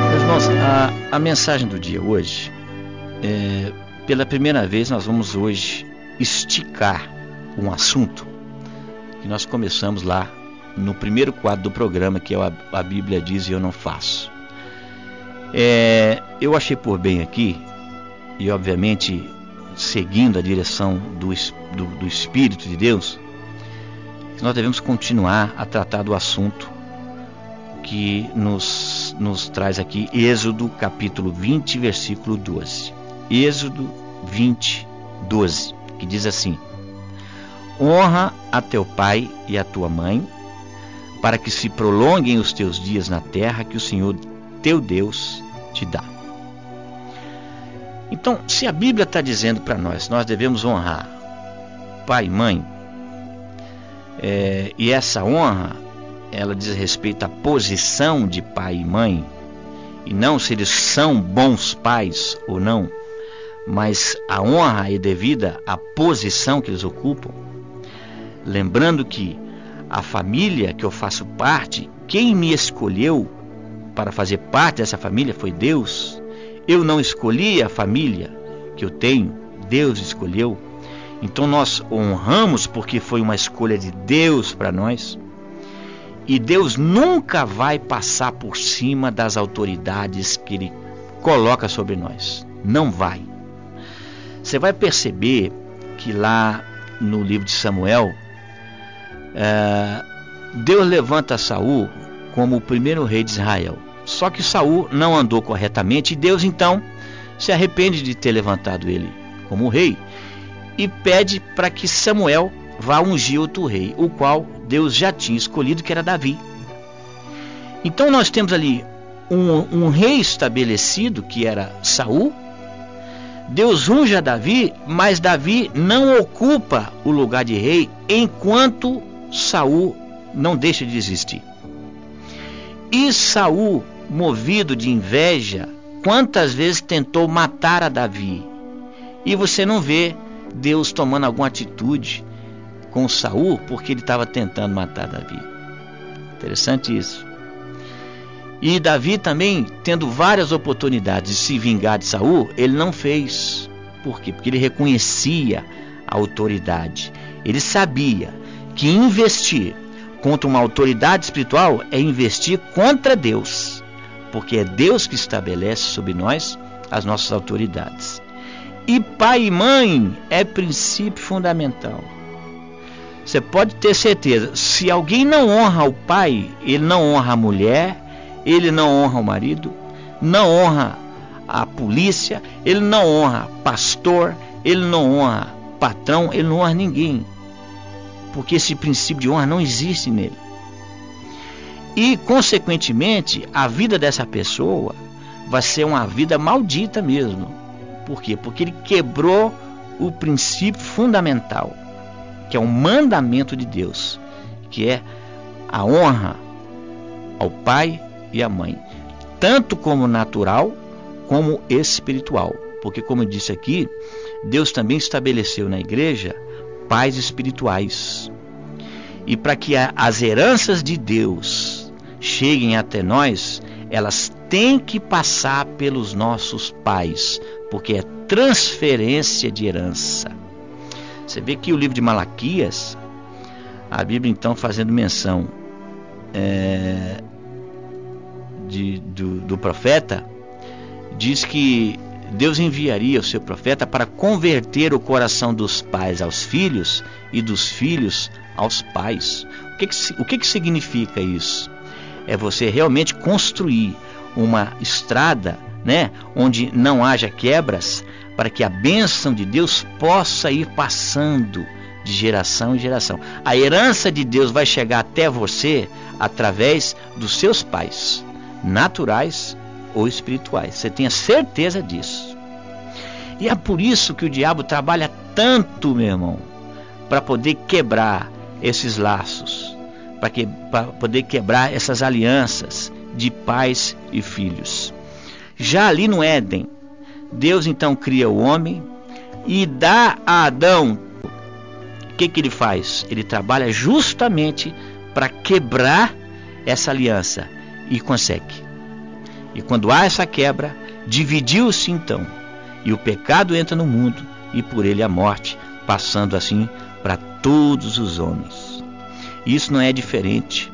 Meus irmãos, a mensagem do dia hoje, pela primeira vez nós vamos hoje esticar um assunto que nós começamos lá no primeiro quadro do programa, que é a Bíblia diz e eu não faço. Eu achei por bem aqui, e obviamente seguindo a direção do Espírito de Deus, que nós devemos continuar a tratar do assunto que nos traz aqui Êxodo capítulo 20, versículo 12. Êxodo 20, 12, que diz assim: honra a teu pai e a tua mãe, para que se prolonguem os teus dias na terra que o Senhor teu Deus te dá. Então, se a Bíblia está dizendo para nós devemos honrar pai e mãe, e essa honra, ela diz respeito à posição de pai e mãe, e não se eles são bons pais ou não, mas a honra é devida à posição que eles ocupam. Lembrando que a família que eu faço parte, quem me escolheu para fazer parte dessa família foi Deus. Eu não escolhi a família que eu tenho, Deus escolheu. Então nós honramos porque foi uma escolha de Deus para nós. E Deus nunca vai passar por cima das autoridades que Ele coloca sobre nós. Não vai. Você vai perceber que lá no livro de Samuel, Deus levanta Saul como o primeiro rei de Israel. Só que Saul não andou corretamente, e Deus então se arrepende de ter levantado ele como rei e pede para que Samuel vá ungir outro rei, o qual Deus já tinha escolhido, que era Davi. Então nós temos ali um rei estabelecido, que era Saul. Deus unge a Davi, mas Davi não ocupa o lugar de rei enquanto Saul não deixa de existir. E Saul, movido de inveja, quantas vezes tentou matar a Davi? E você não vê Deus tomando alguma atitude com Saul porque ele estava tentando matar Davi. Interessante isso. E Davi também, tendo várias oportunidades de se vingar de Saul, ele não fez. Por quê? Porque ele reconhecia a autoridade. Ele sabia que investir contra uma autoridade espiritual é investir contra Deus, porque é Deus que estabelece sobre nós as nossas autoridades. E pai e mãe é princípio fundamental. Você pode ter certeza, se alguém não honra o pai, ele não honra a mulher, ele não honra o marido, não honra a polícia, ele não honra pastor, ele não honra patrão, ele não honra ninguém. Porque esse princípio de honra não existe nele. E, consequentemente, a vida dessa pessoa vai ser uma vida maldita mesmo. Por quê? Porque ele quebrou o princípio fundamental, que é um mandamento de Deus, que é a honra ao pai e à mãe, tanto como natural como espiritual. Porque, como eu disse aqui, Deus também estabeleceu na igreja pais espirituais. E para que as heranças de Deus cheguem até nós, elas têm que passar pelos nossos pais, porque é transferência de herança. Você vê que o livro de Malaquias, a Bíblia então fazendo menção do profeta, diz que Deus enviaria o seu profeta para converter o coração dos pais aos filhos e dos filhos aos pais. O que significa isso? É você realmente construir uma estrada, né, onde não haja quebras, para que a bênção de Deus possa ir passando de geração em geração. A herança de Deus vai chegar até você através dos seus pais, naturais ou espirituais. Você tenha certeza disso. E é por isso que o diabo trabalha tanto, meu irmão, para poder quebrar esses laços, para poder quebrar essas alianças de pais e filhos. Já ali no Éden, Deus então cria o homem, e dá a Adão. O que ele faz? Ele trabalha justamente para quebrar essa aliança e consegue. E quando há essa quebra, dividiu-se então, e o pecado entra no mundo e por ele a morte, passando assim para todos os homens. Isso não é diferente.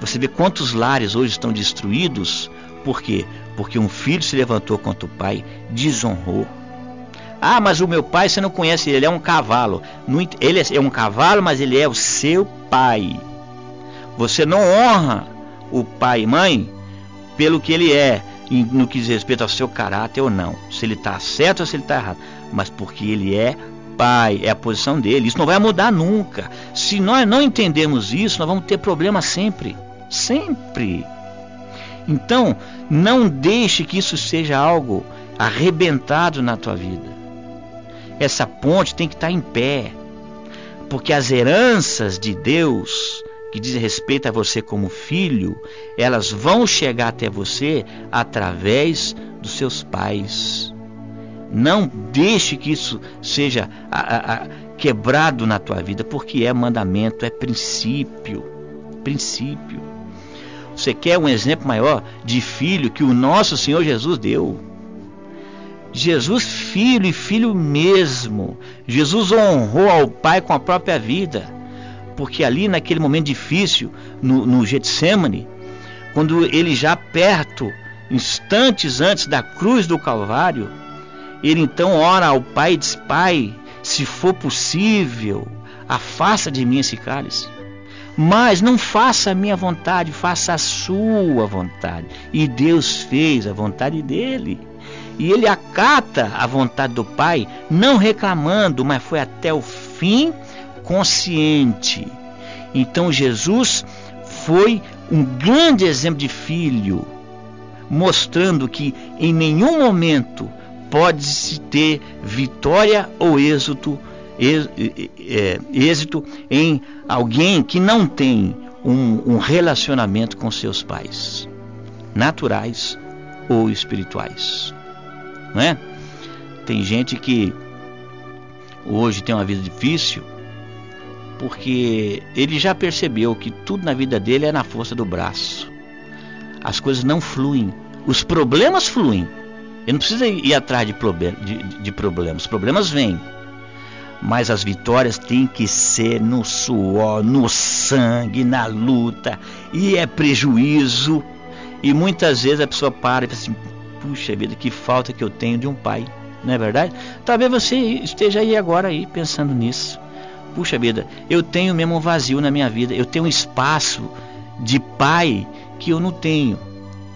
Você vê quantos lares hoje estão destruídos. Por quê? Porque um filho se levantou contra o pai, desonrou. Ah, mas o meu pai você não conhece, ele é um cavalo. Ele é um cavalo, mas ele é o seu pai. Você não honra o pai e mãe pelo que ele é, no que diz respeito ao seu caráter ou não. Se ele está certo ou se ele está errado. Mas porque ele é pai, é a posição dele. Isso não vai mudar nunca. Se nós não entendermos isso, nós vamos ter problema sempre. Sempre. Então, não deixe que isso seja algo arrebentado na tua vida. Essa ponte tem que estar em pé. Porque as heranças de Deus, que dizem respeito a você como filho, elas vão chegar até você através dos seus pais. Não deixe que isso seja quebrado na tua vida, porque é mandamento, é princípio. Princípio. Você quer um exemplo maior de filho que o nosso Senhor Jesus deu? Jesus, filho e filho mesmo. Jesus honrou ao Pai com a própria vida. Porque ali naquele momento difícil, no Getsemane, quando ele já perto, instantes antes da cruz do Calvário, ele então ora ao Pai e diz: Pai, se for possível, afasta de mim esse cálice. Mas não faça a minha vontade, faça a sua vontade. E Deus fez a vontade dele. E ele acata a vontade do Pai, não reclamando, mas foi até o fim consciente. Então Jesus foi um grande exemplo de filho, mostrando que em nenhum momento pode-se ter vitória ou êxito em alguém que não tem um relacionamento com seus pais, naturais ou espirituais, não é? Tem gente que hoje tem uma vida difícil porque ele já percebeu que tudo na vida dele é na força do braço. As coisas não fluem, os problemas fluem. Ele não precisa ir atrás de problemas, os problemas vêm. Mas as vitórias têm que ser no suor, no sangue, na luta. E é prejuízo. E muitas vezes a pessoa para e fala assim: puxa vida, que falta que eu tenho de um pai. Não é verdade? Talvez você esteja aí agora aí pensando nisso. Puxa vida, eu tenho mesmo um vazio na minha vida. Eu tenho um espaço de pai que eu não tenho.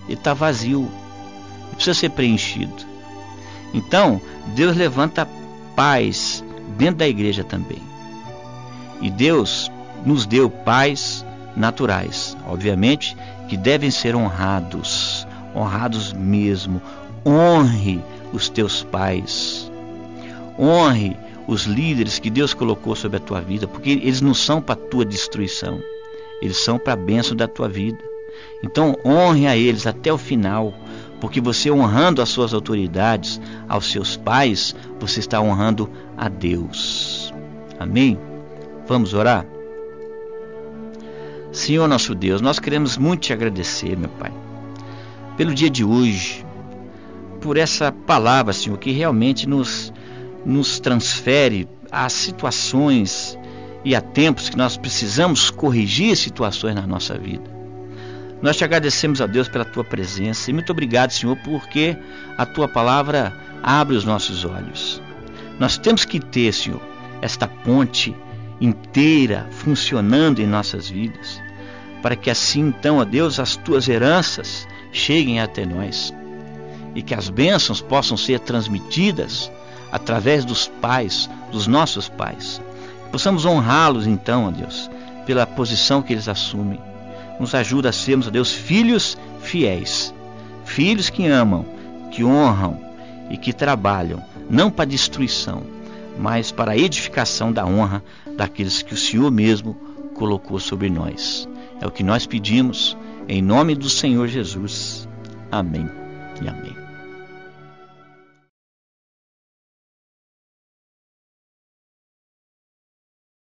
Ele está vazio. Precisa ser preenchido. Então, Deus levanta pais dentro da igreja também. E Deus nos deu pais naturais, obviamente, que devem ser honrados, honrados mesmo. Honre os teus pais. Honre os líderes que Deus colocou sobre a tua vida, porque eles não são para a tua destruição, eles são para a bênção da tua vida. Então honre a eles até o final, porque você honrando as suas autoridades, aos seus pais, você está honrando a Deus. Amém? Vamos orar? Senhor nosso Deus, nós queremos muito te agradecer, meu Pai, pelo dia de hoje, por essa palavra, Senhor, que realmente nos transfere a situações e a tempos que nós precisamos corrigir situações na nossa vida. Nós te agradecemos, a Deus, pela tua presença e muito obrigado, Senhor, porque a tua palavra abre os nossos olhos. Nós temos que ter, Senhor, esta ponte inteira funcionando em nossas vidas, para que assim, então, ó Deus, as tuas heranças cheguem até nós e que as bênçãos possam ser transmitidas através dos pais, dos nossos pais. Possamos honrá-los, então, ó Deus, pela posição que eles assumem. Nos ajuda a sermos, ó Deus, filhos fiéis, filhos que amam, que honram e que trabalham, não para destruição, mas para a edificação da honra daqueles que o Senhor mesmo colocou sobre nós. É o que nós pedimos, em nome do Senhor Jesus. Amém e amém.